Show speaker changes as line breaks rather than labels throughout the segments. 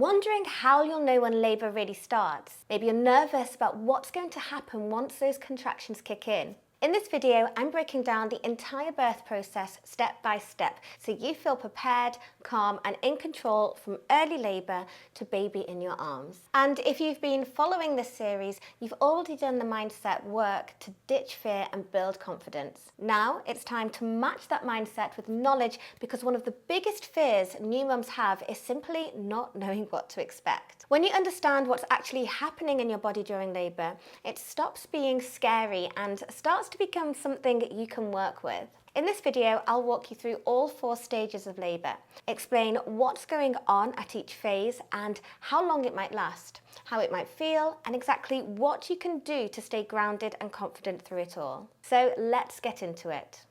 Wondering how you'll know when labour really starts? Maybe you're nervous about what's going to happen once those contractions kick in. In this video, I'm breaking down the entire birth process step by step so you feel prepared, calm and in control from early labour to baby in your arms. And if you've been following this series, you've already done the mindset work to ditch fear and build confidence. Now it's time to match that mindset with knowledge, because one of the biggest fears new mums have is simply not knowing what to expect. When you understand what's actually happening in your body during labour, it stops being scary and starts to become something you can work with. In this video, I'll walk you through all 4 stages of labour, explain what's going on at each phase and how long it might last, how it might feel, and exactly what you can do to stay grounded and confident through it all. So let's get into it.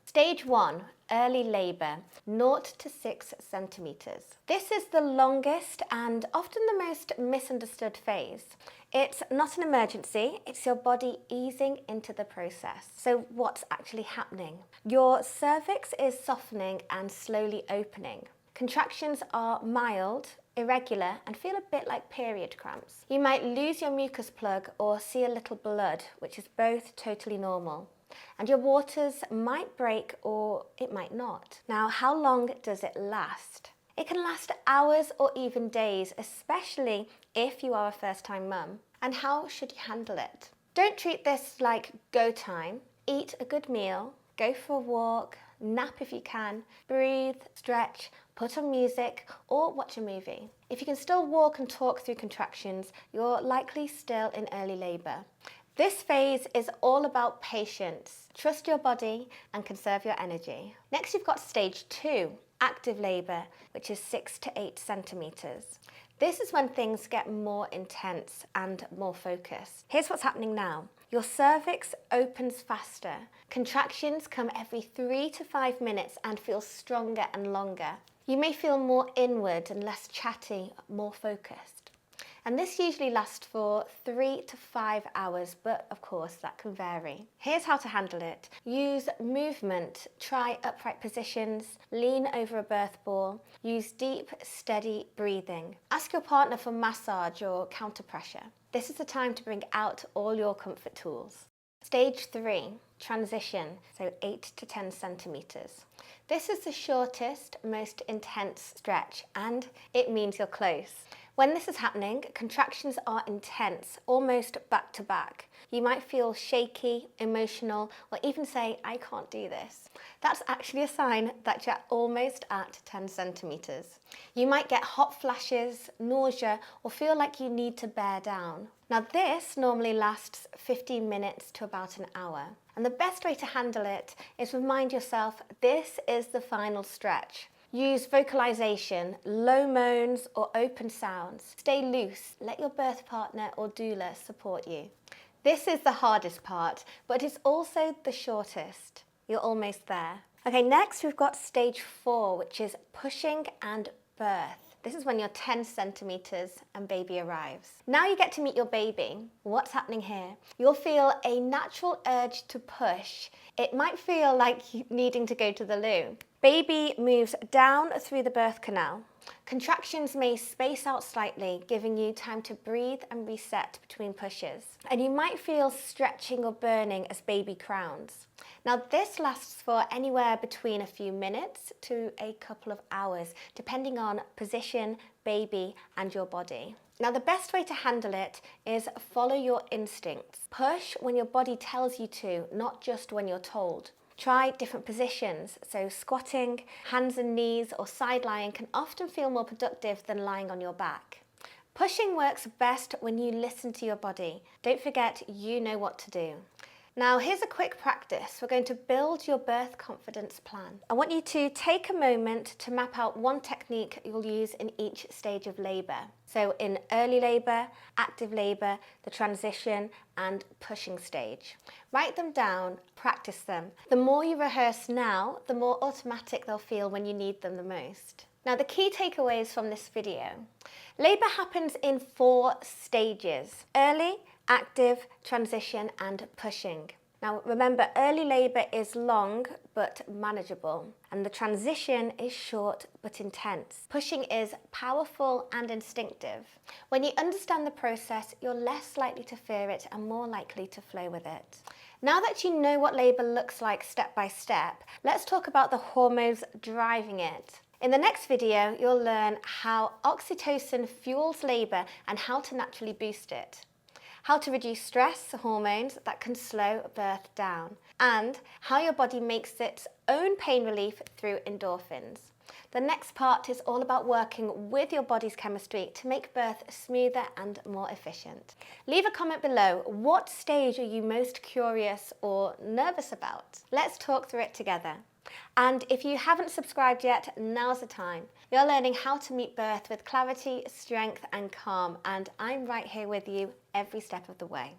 Stage 1, early labour, 0 to 6 centimetres. This is the longest and often the most misunderstood phase. It's not an emergency, it's your body easing into the process. So what's actually happening? Your cervix is softening and slowly opening. Contractions are mild, irregular and feel a bit like period cramps. You might lose your mucus plug or see a little blood, which is both totally normal. And your waters might break or it might not. Now, how long does it last? It can last hours or even days, especially if you are a first-time mum. And how should you handle it? Don't treat this like go time. Eat a good meal, go for a walk, nap if you can, breathe, stretch, put on music or watch a movie. If you can still walk and talk through contractions, you're likely still in early labour. This phase is all about patience. Trust your body and conserve your energy. Next, you've got stage 2, active labour, which is 6 to 8 centimetres. This is when things get more intense and more focused. Here's what's happening now. Your cervix opens faster. Contractions come every 3 to 5 minutes and feel stronger and longer. You may feel more inward and less chatty, more focused. And this usually lasts for 3 to 5 hours, but of course that can vary. Here's how to handle it. Use movement, try upright positions, lean over a birth ball, use deep, steady breathing. Ask your partner for massage or counter pressure. This is the time to bring out all your comfort tools. Stage 3, transition, so 8 to 10 centimetres. This is the shortest, most intense stretch, and it means you're close. When this is happening, contractions are intense, almost back to back. You might feel shaky, emotional, or even say, I can't do this. That's actually a sign that you're almost at 10 centimetres. You might get hot flashes, nausea, or feel like you need to bear down. Now this normally lasts 15 minutes to about an hour. And the best way to handle it is remind yourself, this is the final stretch. Use vocalization, low moans or open sounds. Stay loose, let your birth partner or doula support you. This is the hardest part, but it's also the shortest. You're almost there. Okay, next we've got stage 4, which is pushing and birth. This is when you're 10 centimetres and baby arrives. Now you get to meet your baby. What's happening here? You'll feel a natural urge to push. It might feel like needing to go to the loo. Baby moves down through the birth canal. Contractions may space out slightly, giving you time to breathe and reset between pushes. And you might feel stretching or burning as baby crowns. Now this lasts for anywhere between a few minutes to a couple of hours, depending on position, baby and your body. Now the best way to handle it is follow your instincts. Push when your body tells you to, not just when you're told. Try different positions, so squatting, hands and knees or side lying can often feel more productive than lying on your back. Pushing works best when you listen to your body. Don't forget, you know what to do. Now here's a quick practice. We're going to build your birth confidence plan. I want you to take a moment to map out one technique you'll use in each stage of labour. So in early labour, active labour, the transition and pushing stage. Write them down, practice them. The more you rehearse now, the more automatic they'll feel when you need them the most. Now the key takeaways from this video. Labour happens in 4 stages: early, active, transition and pushing. Now remember, early labour is long but manageable, and the transition is short but intense. Pushing is powerful and instinctive. When you understand the process, you're less likely to fear it and more likely to flow with it. Now that you know what labour looks like step by step, let's talk about the hormones driving it. In the next video, you'll learn how oxytocin fuels labour and how to naturally boost it, how to reduce stress hormones that can slow birth down, and how your body makes its own pain relief through endorphins. The next part is all about working with your body's chemistry to make birth smoother and more efficient. Leave a comment below. What stage are you most curious or nervous about? Let's talk through it together. And if you haven't subscribed yet, now's the time. You're learning how to meet birth with clarity, strength and calm, and I'm right here with you every step of the way.